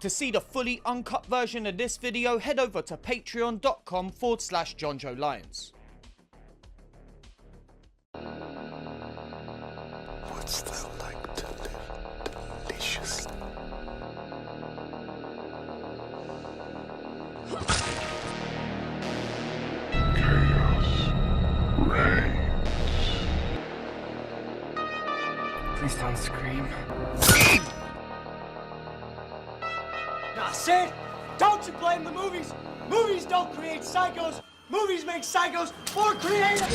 To see the fully uncut version of this video, head over to patreon.com/Jonjo Lyons. What's that like to live deliciously? Chaos reigns. Please don't scream. Nah, Sid, don't you blame the movies. Movies don't create psychos. Movies make psychos more creative.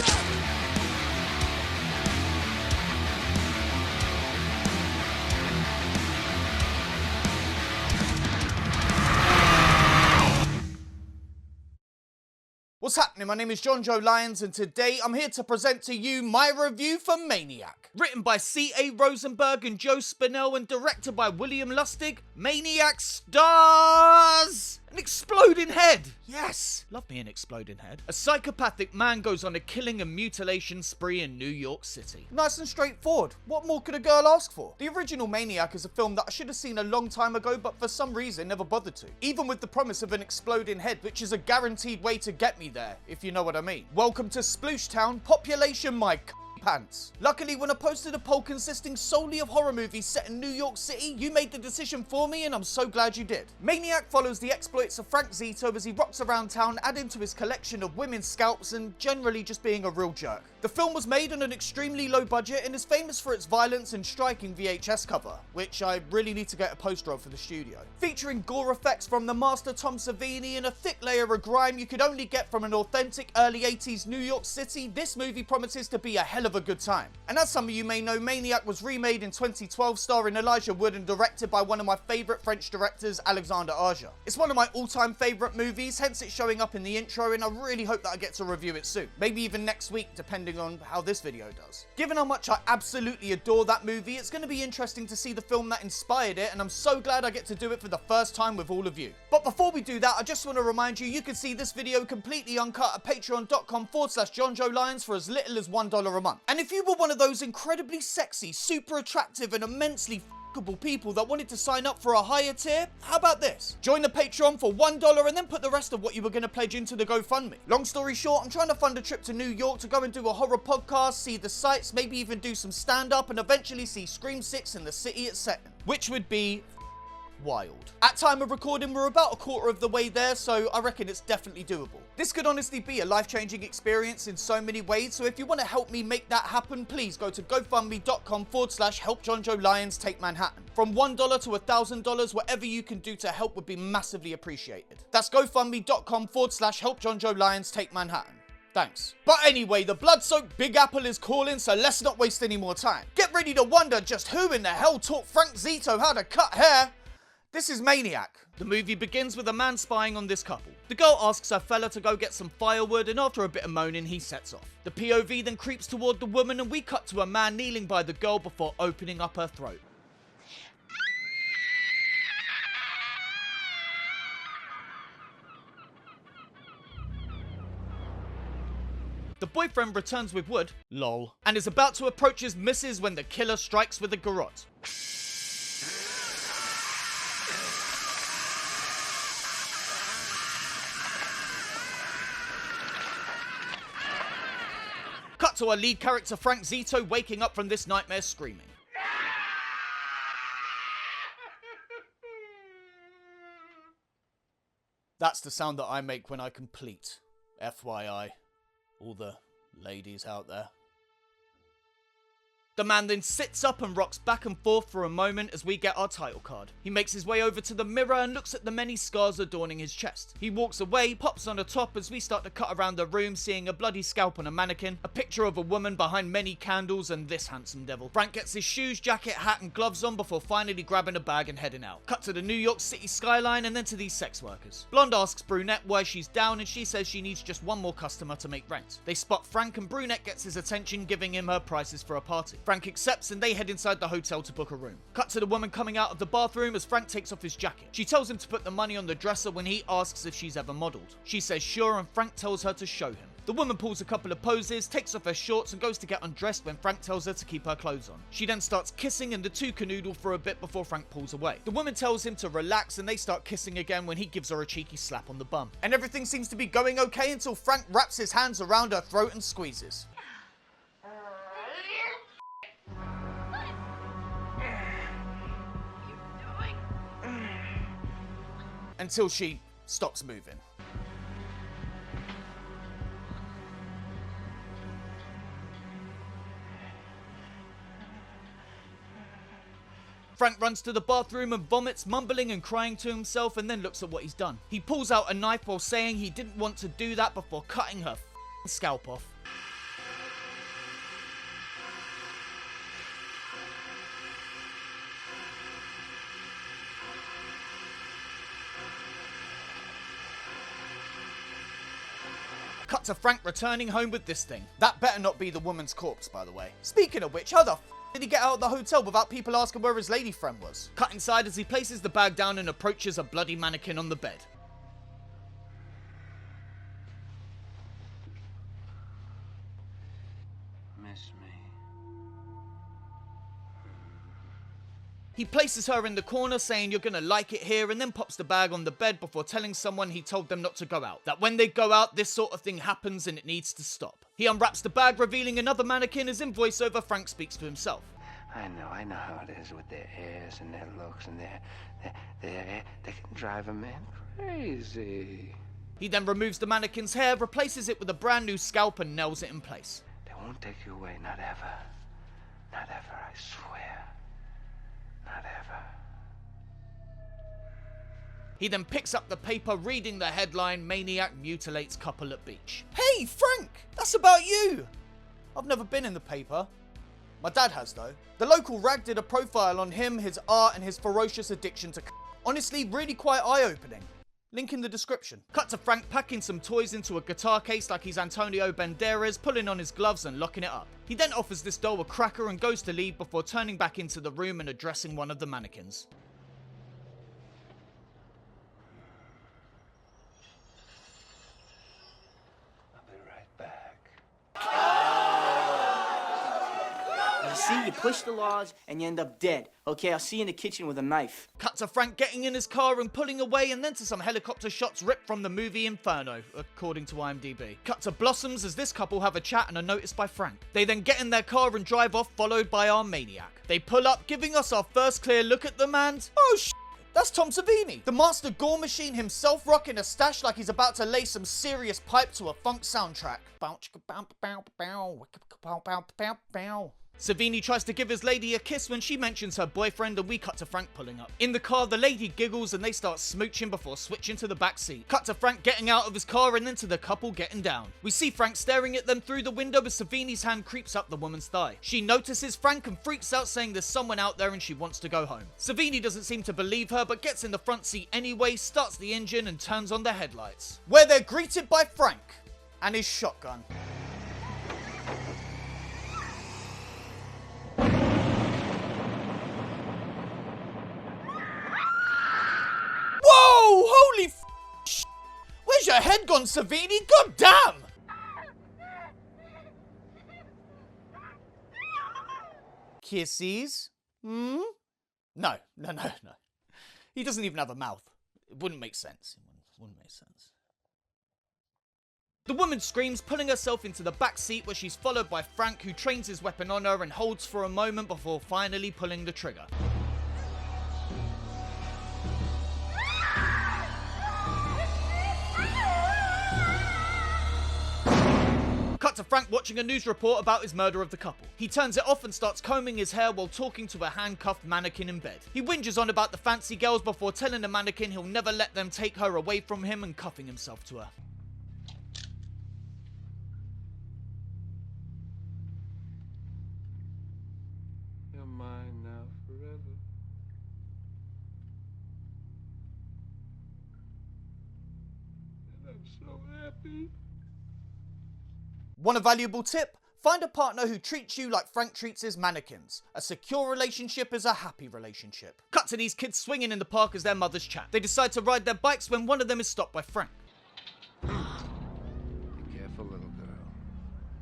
What's happening? My name is Jonjo Lyons, and today I'm here to present to you my review for Maniac. Written by C.A. Rosenberg and Joe Spinell and directed by William Lustig, Maniac stars an exploding head. Yes, love me an exploding head. A psychopathic man goes on a killing and mutilation spree in New York City. Nice and straightforward. What more could a girl ask for? The original Maniac is a film that I should have seen a long time ago, but for some reason never bothered to. Even with the promise of an exploding head, which is a guaranteed way to get me there, if you know what I mean. Welcome to Sploosh Town, population my pants. Luckily, when I posted a poll consisting solely of horror movies set in New York City, you made the decision for me, and I'm so glad you did. Maniac follows the exploits of Frank Zito as he rocks around town, adding to his collection of women's scalps and generally just being a real jerk. The film was made on an extremely low budget and is famous for its violence and striking VHS cover, which I really need to get a poster of for the studio. Featuring gore effects from the master Tom Savini and a thick layer of grime you could only get from an authentic early 80s New York City, this movie promises to be a hell of a good time. And as some of you may know, Maniac was remade in 2012 starring Elijah Wood and directed by one of my favourite French directors, Alexandre Aja. It's one of my all-time favourite movies, hence it's showing up in the intro, and I really hope that I get to review it soon. Maybe even next week, depending on how this video does. Given how much I absolutely adore that movie, it's going to be interesting to see the film that inspired it, and I'm so glad I get to do it for the first time with all of you. But before we do that, I just want to remind you, you can see this video completely uncut at patreon.com/Jonjo Lyons for as little as $1 a month. And if you were one of those incredibly sexy, super attractive, and immensely people that wanted to sign up for a higher tier, how about this? Join the Patreon for $1 and then put the rest of what you were going to pledge into the GoFundMe. Long story short, I'm trying to fund a trip to New York to go and do a horror podcast, see the sights, maybe even do some stand-up, and eventually see Scream 6 in the city it's set in, which would be wild. At time of recording, we're about a quarter of the way there, so I reckon it's definitely doable. This could honestly be a life-changing experience in so many ways, so if you want to help me make that happen, please go to gofundme.com/help Lyons take Manhattan. From $1 to $1,000, whatever you can do to help would be massively appreciated. That's gofundme.com/help Lyons take Manhattan. Thanks. But anyway, the blood-soaked Big Apple is calling, so let's not waste any more time. Get ready to wonder just who in the hell taught Frank Zito how to cut hair. This is Maniac. The movie begins with a man spying on this couple. The girl asks her fella to go get some firewood, and after a bit of moaning, he sets off. The POV then creeps toward the woman, and we cut to a man kneeling by the girl before opening up her throat. The boyfriend returns with wood, lol, and is about to approach his missus when the killer strikes with a garrote. Cut to our lead character Frank Zito waking up from this nightmare screaming. That's the sound that I make when I complete. FYI, all the ladies out there. The man then sits up and rocks back and forth for a moment as we get our title card. He makes his way over to the mirror and looks at the many scars adorning his chest. He walks away, pops on a top as we start to cut around the room, seeing a bloody scalp on a mannequin, a picture of a woman behind many candles, and this handsome devil. Frank gets his shoes, jacket, hat and gloves on before finally grabbing a bag and heading out. Cut to the New York City skyline and then to these sex workers. Blonde asks Brunette why she's down and she says she needs just one more customer to make rent. They spot Frank and Brunette gets his attention, giving him her prices for a party. Frank accepts and they head inside the hotel to book a room. Cut to the woman coming out of the bathroom as Frank takes off his jacket. She tells him to put the money on the dresser when he asks if she's ever modelled. She says sure and Frank tells her to show him. The woman pulls a couple of poses, takes off her shorts and goes to get undressed when Frank tells her to keep her clothes on. She then starts kissing and the two canoodle for a bit before Frank pulls away. The woman tells him to relax and they start kissing again when he gives her a cheeky slap on the bum. And everything seems to be going okay until Frank wraps his hands around her throat and squeezes. Until she stops moving. Frank runs to the bathroom and vomits, mumbling and crying to himself, and then looks at what he's done. He pulls out a knife while saying he didn't want to do that before cutting her scalp off. Cut to Frank returning home with this thing. That better not be the woman's corpse, by the way. Speaking of which, how the did he get out of the hotel without people asking where his lady friend was? Cut inside as he places the bag down and approaches a bloody mannequin on the bed. Miss me. He places her in the corner saying you're gonna like it here and then pops the bag on the bed before telling someone he told them not to go out. That when they go out, this sort of thing happens and it needs to stop. He unwraps the bag, revealing another mannequin as in voiceover Frank speaks to himself. I know how it is with their airs and their looks and they can drive a man crazy. He then removes the mannequin's hair, replaces it with a brand new scalp and nails it in place. They won't take you away, not ever. Not ever, I swear. Not ever. He then picks up the paper, reading the headline, Maniac Mutilates Couple at Beach. Hey, Frank! That's about you! I've never been in the paper. My dad has, though. The local rag did a profile on him, his art, and his ferocious addiction to honestly, really quite eye-opening. Link in the description. Cut to Frank packing some toys into a guitar case like he's Antonio Banderas, pulling on his gloves and locking it up. He then offers this doll a cracker and goes to leave before turning back into the room and addressing one of the mannequins. I'll be right back. You see, you push the laws and you end up dead. Okay, I'll see you in the kitchen with a knife. Cut to Frank getting in his car and pulling away, and then to some helicopter shots ripped from the movie Inferno, according to IMDb. Cut to Blossoms as this couple have a chat and are noticed by Frank. They then get in their car and drive off, followed by our maniac. They pull up, giving us our first clear look at them and... oh sh**! That's Tom Savini, the master gore machine himself, rocking a stash like he's about to lay some serious pipe to a funk soundtrack. Savini tries to give his lady a kiss when she mentions her boyfriend, and we cut to Frank pulling up. In the car, the lady giggles and they start smooching before switching to the back seat. Cut to Frank getting out of his car and then to the couple getting down. We see Frank staring at them through the window as Savini's hand creeps up the woman's thigh. She notices Frank and freaks out, saying there's someone out there and she wants to go home. Savini doesn't seem to believe her but gets in the front seat anyway, starts the engine and turns on the headlights. Where they're greeted by Frank and his shotgun. Whoa! Holy f***! Where's your head gone, Savini? God damn! Kisses? Hmm? No. He doesn't even have a mouth. It wouldn't make sense. The woman screams, pulling herself into the back seat where she's followed by Frank, who trains his weapon on her and holds for a moment before finally pulling the trigger. Cut to Frank watching a news report about his murder of the couple. He turns it off and starts combing his hair while talking to a handcuffed mannequin in bed. He whinges on about the fancy girls before telling the mannequin he'll never let them take her away from him and cuffing himself to her. You're mine now forever. And I'm so happy. Want a valuable tip? Find a partner who treats you like Frank treats his mannequins. A secure relationship is a happy relationship. Cut to these kids swinging in the park as their mothers chat. They decide to ride their bikes when one of them is stopped by Frank. Be careful, little girl.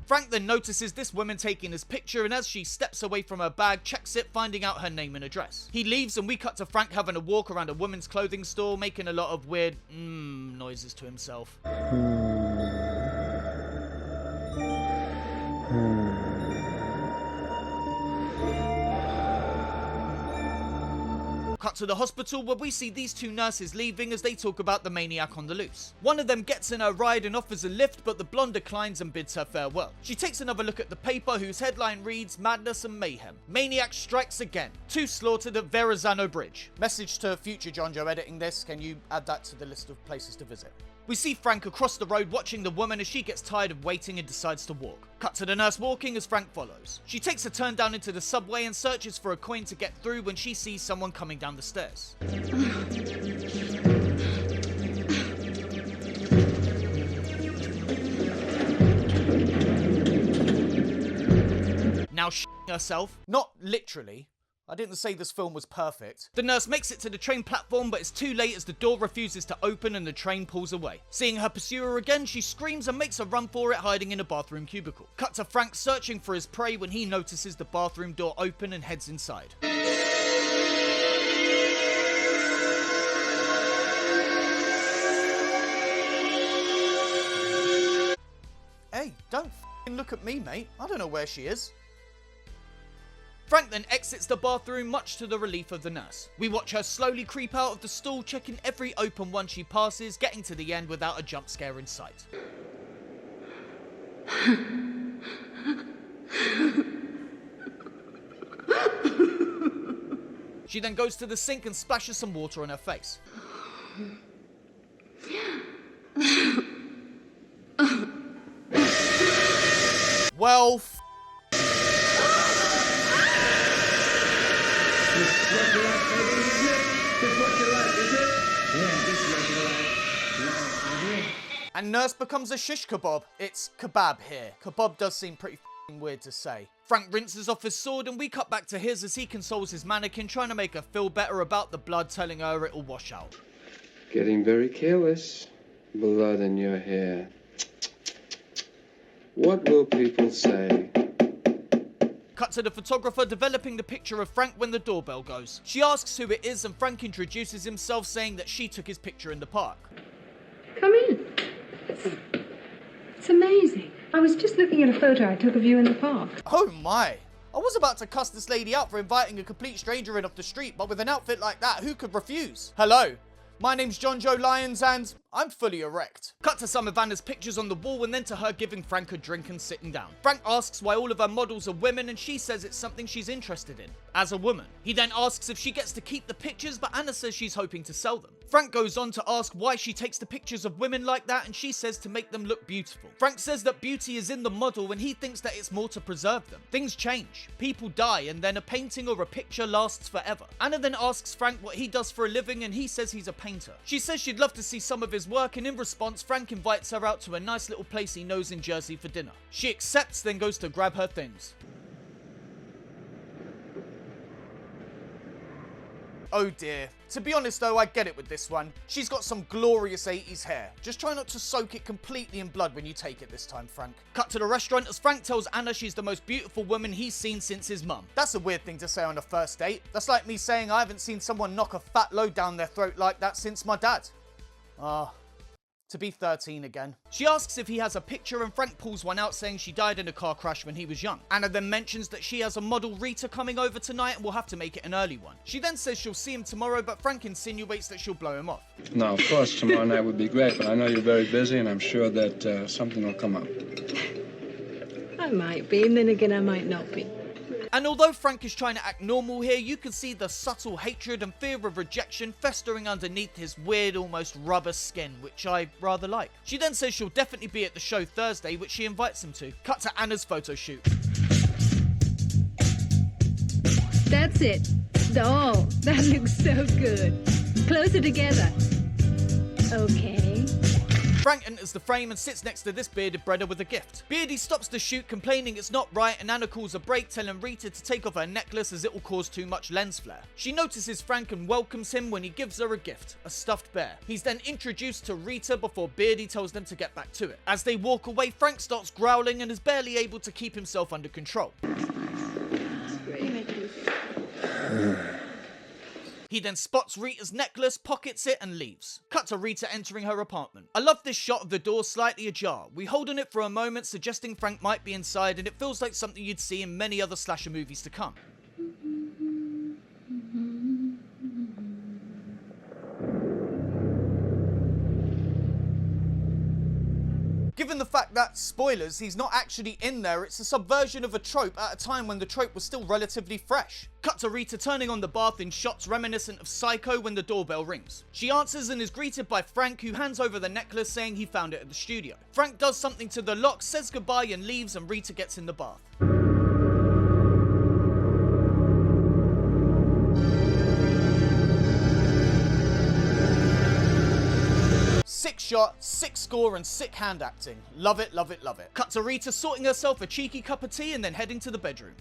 Frank then notices this woman taking his picture, and as she steps away from her bag, checks it, finding out her name and address. He leaves and we cut to Frank having a walk around a women's clothing store, making a lot of weird noises to himself. Cut to the hospital where we see these two nurses leaving as they talk about the maniac on the loose. One of them gets in her ride and offers a lift, but the blonde declines and bids her farewell. She takes another look at the paper whose headline reads Madness and Mayhem. Maniac strikes again. 2 slaughtered at Verrazano Bridge. Message to future Jonjo editing this, can you add that to the list of places to visit? We see Frank across the road watching the woman as she gets tired of waiting and decides to walk. Cut to the nurse walking as Frank follows. She takes a turn down into the subway and searches for a coin to get through when she sees someone coming down the stairs. Now herself, not literally. I didn't say this film was perfect. The nurse makes it to the train platform, but it's too late as the door refuses to open and the train pulls away. Seeing her pursue her again, she screams and makes a run for it, hiding in a bathroom cubicle. Cut to Frank searching for his prey when he notices the bathroom door open and heads inside. Hey, don't f***ing look at me, mate. I don't know where she is. Frank then exits the bathroom, much to the relief of the nurse. We watch her slowly creep out of the stall, checking every open one she passes, getting to the end without a jump scare in sight. She then goes to the sink and splashes some water on her face. Well, and nurse becomes a shish kebab. It's kebab here. Kebab does seem pretty f***ing weird to say. Frank rinses off his sword and we cut back to his as he consoles his mannequin, trying to make her feel better about the blood, telling her it'll wash out. Getting very careless. Blood in your hair. What will people say? Cut to the photographer developing the picture of Frank when the doorbell goes. She asks who it is and Frank introduces himself, saying that she took his picture in the park. Come in. It's amazing. I was just looking at a photo I took of you in the park. Oh my. I was about to cuss this lady out for inviting a complete stranger in off the street, but with an outfit like that, who could refuse? Hello. My name's Jonjo Lyons and I'm fully erect. Cut to some of Anna's pictures on the wall and then to her giving Frank a drink and sitting down. Frank asks why all of her models are women and she says it's something she's interested in, as a woman. He then asks if she gets to keep the pictures, but Anna says she's hoping to sell them. Frank goes on to ask why she takes the pictures of women like that and she says to make them look beautiful. Frank says that beauty is in the model and he thinks that it's more to preserve them. Things change, people die, and then a painting or a picture lasts forever. Anna then asks Frank what he does for a living and he says he's a painter. She says she'd love to see some of his work, and in response Frank invites her out to a nice little place he knows in Jersey for dinner. She accepts, then goes to grab her things. Oh dear. To be honest though, I get it with this one. She's got some glorious 80s hair. Just try not to soak it completely in blood when you take it this time, Frank. Cut to the restaurant as Frank tells Anna she's the most beautiful woman he's seen since his mum. That's a weird thing to say on a first date. That's like me saying I haven't seen someone knock a fat load down their throat like that since my dad. To be 13 again. She asks if he has a picture and Frank pulls one out, saying she died in a car crash when he was young. Anna then mentions that she has a model Rita coming over tonight and will have to make it an early one. She then says she'll see him tomorrow, but Frank insinuates that she'll blow him off. No, of course, tomorrow night would be great, but I know you're very busy and I'm sure that something will come up. I might be, and then again I might not be. And although Frank is trying to act normal here, you can see the subtle hatred and fear of rejection festering underneath his weird, almost rubber skin, which I rather like. She then says she'll definitely be at the show Thursday, which she invites him to. Cut to Anna's photo shoot. That's it. Oh, that looks so good. Closer together. Okay. Frank enters the frame and sits next to this bearded brother with a gift. Beardy stops the shoot, complaining it's not right, and Anna calls a break, telling Rita to take off her necklace as it will cause too much lens flare. She notices Frank and welcomes him when he gives her a gift, a stuffed bear. He's then introduced to Rita before Beardy tells them to get back to it. As they walk away, Frank starts growling and is barely able to keep himself under control. He then spots Rita's necklace, pockets it, and leaves. Cut to Rita entering her apartment. I love this shot of the door slightly ajar. We hold on it for a moment, suggesting Frank might be inside, and it feels like something you'd see in many other slasher movies to come. Given the fact that, spoilers, he's not actually in there, it's a subversion of a trope at a time when the trope was still relatively fresh. Cut to Rita turning on the bath in shots reminiscent of Psycho when the doorbell rings. She answers and is greeted by Frank, who hands over the necklace saying he found it at the studio. Frank does something to the lock, says goodbye and leaves, and Rita gets in the bath. Sick shot, sick score, and sick hand acting. Love it, love it, love it. Cut to Rita sorting herself a cheeky cup of tea and then heading to the bedroom.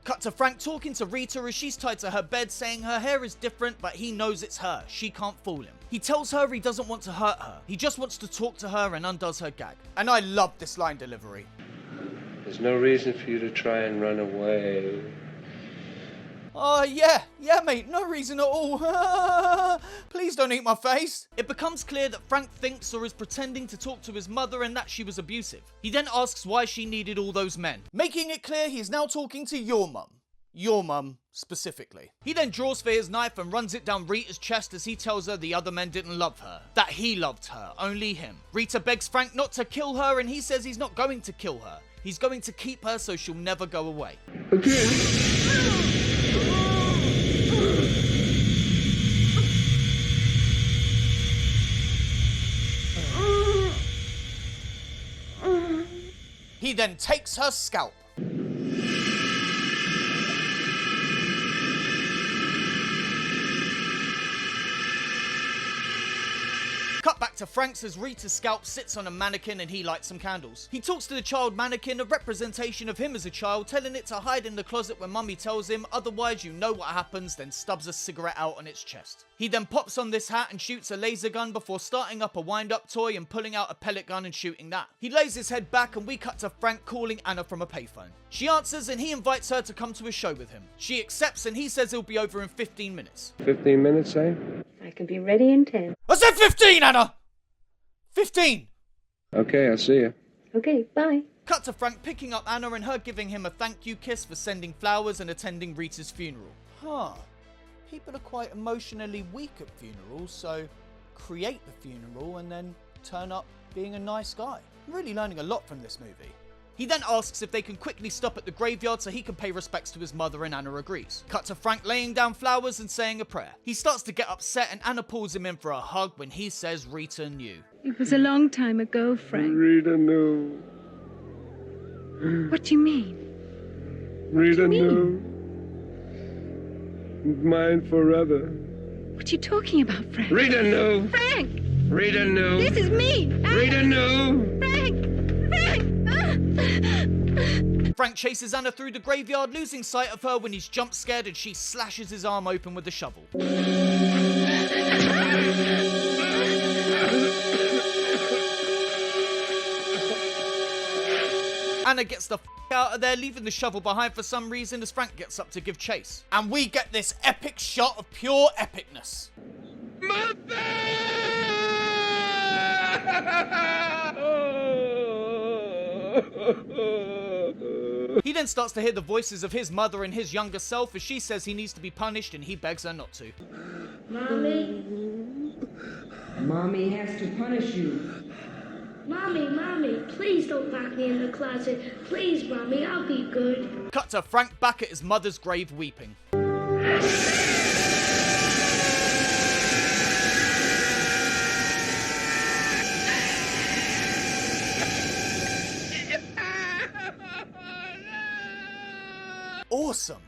Cut to Frank talking to Rita as she's tied to her bed, saying her hair is different, but he knows it's her. She can't fool him. He tells her he doesn't want to hurt her. He just wants to talk to her and undoes her gag. And I love this line delivery. There's no reason for you to try and run away. Yeah, mate, no reason at all. Please don't eat my face. It becomes clear that Frank thinks or is pretending to talk to his mother and that she was abusive. He then asks why she needed all those men, making it clear he's now talking to your mum. Your mum, specifically. He then draws for his knife and runs it down Rita's chest as he tells her the other men didn't love her. That he loved her, only him. Rita begs Frank not to kill her and he says he's not going to kill her. He's going to keep her so she'll never go away. He then takes her scalp. Cut back to Frank's as Rita's scalp sits on a mannequin and he lights some candles. He talks to the child mannequin, a representation of him as a child, telling it to hide in the closet when Mummy tells him, otherwise you know what happens, then stubs a cigarette out on its chest. He then pops on this hat and shoots a laser gun before starting up a wind-up toy and pulling out a pellet gun and shooting that. He lays his head back and we cut to Frank calling Anna from a payphone. She answers and he invites her to come to a show with him. She accepts and he says he'll be over in 15 minutes. 15 minutes, eh? I can be ready in 10. I said 15, Anna! 15! Okay, I'll see you. Okay, bye. Cut to Frank picking up Anna and her giving him a thank you kiss for sending flowers and attending Rita's funeral. People are quite emotionally weak at funerals, so create the funeral and then turn up being a nice guy. I'm really learning a lot from this movie. He then asks if they can quickly stop at the graveyard so he can pay respects to his mother, and Anna agrees. Cut to Frank laying down flowers and saying a prayer. He starts to get upset and Anna pulls him in for a hug when he says Rita knew. It was a long time ago, Frank. Rita knew. What do you mean? Rita knew. Mine forever. What are you talking about, Frank? Rita knew. Frank! Rita knew. This is me! Rita knew. Frank! Frank chases Anna through the graveyard, losing sight of her when he's jump scared and she slashes his arm open with a shovel. Anna gets the out of there, leaving the shovel behind for some reason as Frank gets up to give chase. And we get this epic shot of pure epicness. He then starts to hear the voices of his mother and his younger self as she says he needs to be punished and he begs her not to. Mommy? Mommy has to punish you. Mommy, please don't lock me in the closet. Please, Mommy, I'll be good. Cut to Frank back at his mother's grave weeping. Awesome.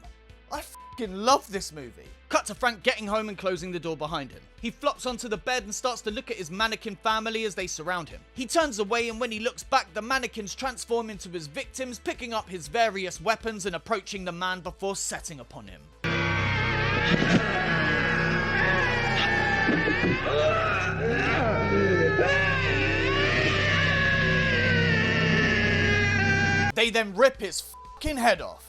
I fucking love this movie. Cut to Frank getting home and closing the door behind him. He flops onto the bed and starts to look at his mannequin family as they surround him. He turns away, and when he looks back, the mannequins transform into his victims, picking up his various weapons and approaching the man before setting upon him. They then rip his fucking head off.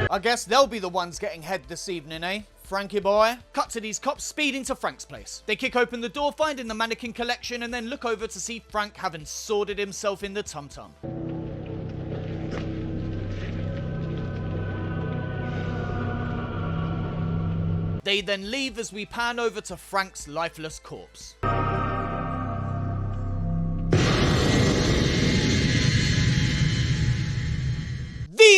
I guess they'll be the ones getting head this evening, eh? Frankie boy. Cut to these cops speeding to Frank's place. They kick open the door, finding the mannequin collection, and then look over to see Frank having sworded himself in the tum-tum. They then leave as we pan over to Frank's lifeless corpse. The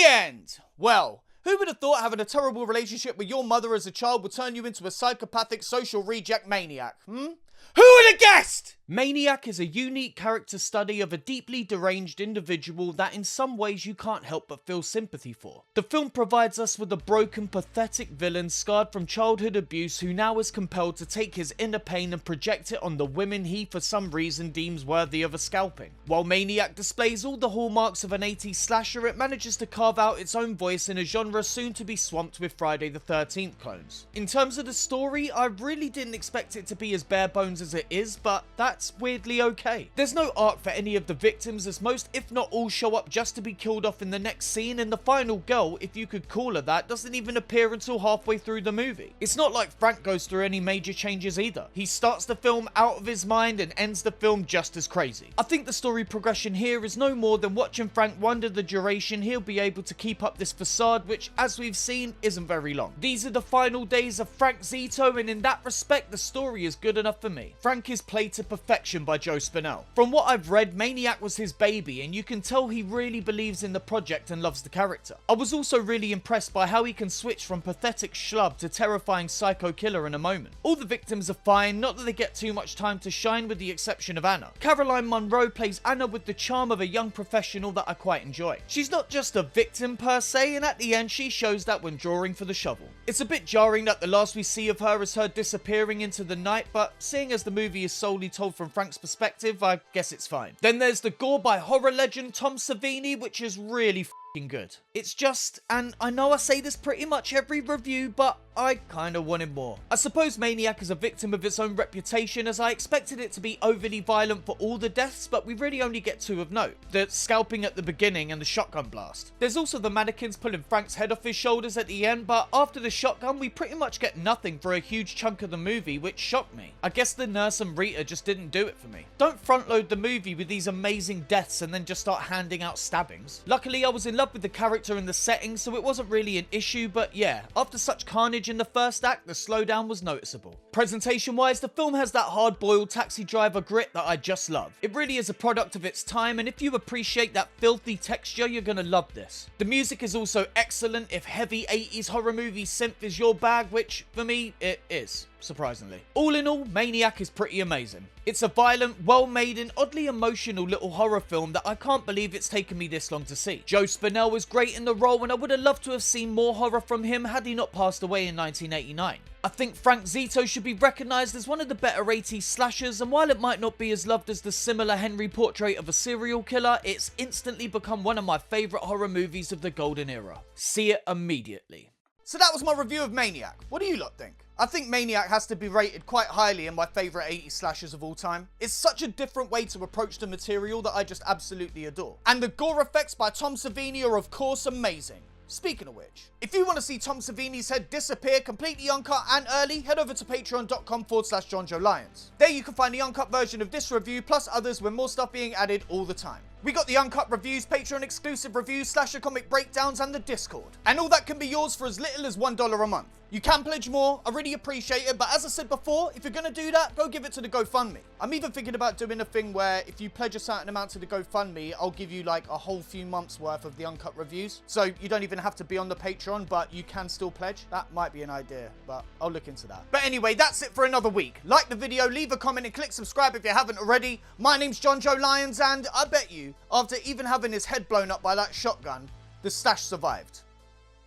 end! Well, who would have thought having a terrible relationship with your mother as a child would turn you into a psychopathic social reject maniac, Who would have guessed? Maniac is a unique character study of a deeply deranged individual that in some ways you can't help but feel sympathy for. The film provides us with a broken, pathetic villain scarred from childhood abuse who now is compelled to take his inner pain and project it on the women he for some reason deems worthy of a scalping. While Maniac displays all the hallmarks of an 80s slasher, it manages to carve out its own voice in a genre soon to be swamped with Friday the 13th clones. In terms of the story, I really didn't expect it to be as bare bones as it is, but that's weirdly okay. There's no arc for any of the victims, as most if not all show up just to be killed off in the next scene, and the final girl, if you could call her that, doesn't even appear until halfway through the movie. It's not like Frank goes through any major changes either. He starts the film out of his mind and ends the film just as crazy. I think the story progression here is no more than watching Frank wonder the duration he'll be able to keep up this facade, which as we've seen isn't very long. These are the final days of Frank Zito, and in that respect the story is good enough for me. Frank is played to perfection by Joe Spinell. From what I've read, Maniac was his baby, and you can tell he really believes in the project and loves the character. I was also really impressed by how he can switch from pathetic schlub to terrifying psycho killer in a moment. All the victims are fine, not that they get too much time to shine with the exception of Anna. Caroline Monroe plays Anna with the charm of a young professional that I quite enjoy. She's not just a victim per se, and at the end she shows that when drawing for the shovel. It's a bit jarring that the last we see of her is her disappearing into the night, but seeing as the movie is solely told from Frank's perspective, I guess it's fine. Then there's the gore by horror legend Tom Savini, which is really f***ing good. It's just, and I know I say this pretty much every review, but I kinda wanted more. I suppose Maniac is a victim of its own reputation, as I expected it to be overly violent for all the deaths, but we really only get two of note. The scalping at the beginning and the shotgun blast. There's also the mannequins pulling Frank's head off his shoulders at the end, but after the shotgun we pretty much get nothing for a huge chunk of the movie, which shocked me. I guess the nurse and Rita just didn't do it for me. Don't front load the movie with these amazing deaths and then just start handing out stabbings. Luckily I was in love with the character and the setting, so it wasn't really an issue, but yeah, after such carnage in the first act, the slowdown was noticeable. Presentation wise, the film has that hard-boiled Taxi Driver grit that I just love. It really is a product of its time, and if you appreciate that filthy texture, you're gonna love this. The music is also excellent if heavy 80s horror movie synth is your bag, which for me it is, surprisingly. All in all, Maniac is pretty amazing. It's a violent, well-made and oddly emotional little horror film that I can't believe it's taken me this long to see. Joe Spinell was great in the role, and I would have loved to have seen more horror from him had he not passed away in 1989. I think Frank Zito should be recognised as one of the better 80s slashers, and while it might not be as loved as the similar Henry portrait of a serial killer, it's instantly become one of my favourite horror movies of the golden era. See it immediately. So that was my review of Maniac. What do you lot think? I think Maniac has to be rated quite highly in my favourite 80s slashers of all time. It's such a different way to approach the material that I just absolutely adore. And the gore effects by Tom Savini are of course amazing. Speaking of which, if you want to see Tom Savini's head disappear completely uncut and early, head over to patreon.com/Jonjo Lyons. There you can find the uncut version of this review plus others with more stuff being added all the time. We got the uncut reviews, Patreon exclusive reviews, slasher comic breakdowns, and the Discord. And all that can be yours for as little as $1 a month. You can pledge more, I really appreciate it, but as I said before, if you're gonna do that, go give it to the GoFundMe. I'm even thinking about doing a thing where if you pledge a certain amount to the GoFundMe, I'll give you like a whole few months worth of the uncut reviews. So you don't even have to be on the Patreon, but you can still pledge. That might be an idea, but I'll look into that. But anyway, that's it for another week. Like the video, leave a comment, and click subscribe if you haven't already. My name's Jonjo Lyons, and I bet you, after even having his head blown up by that shotgun, the stash survived.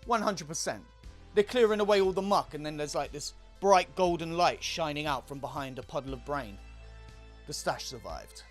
100%. They're clearing away all the muck, and then there's like this bright golden light shining out from behind a puddle of brain. The stash survived.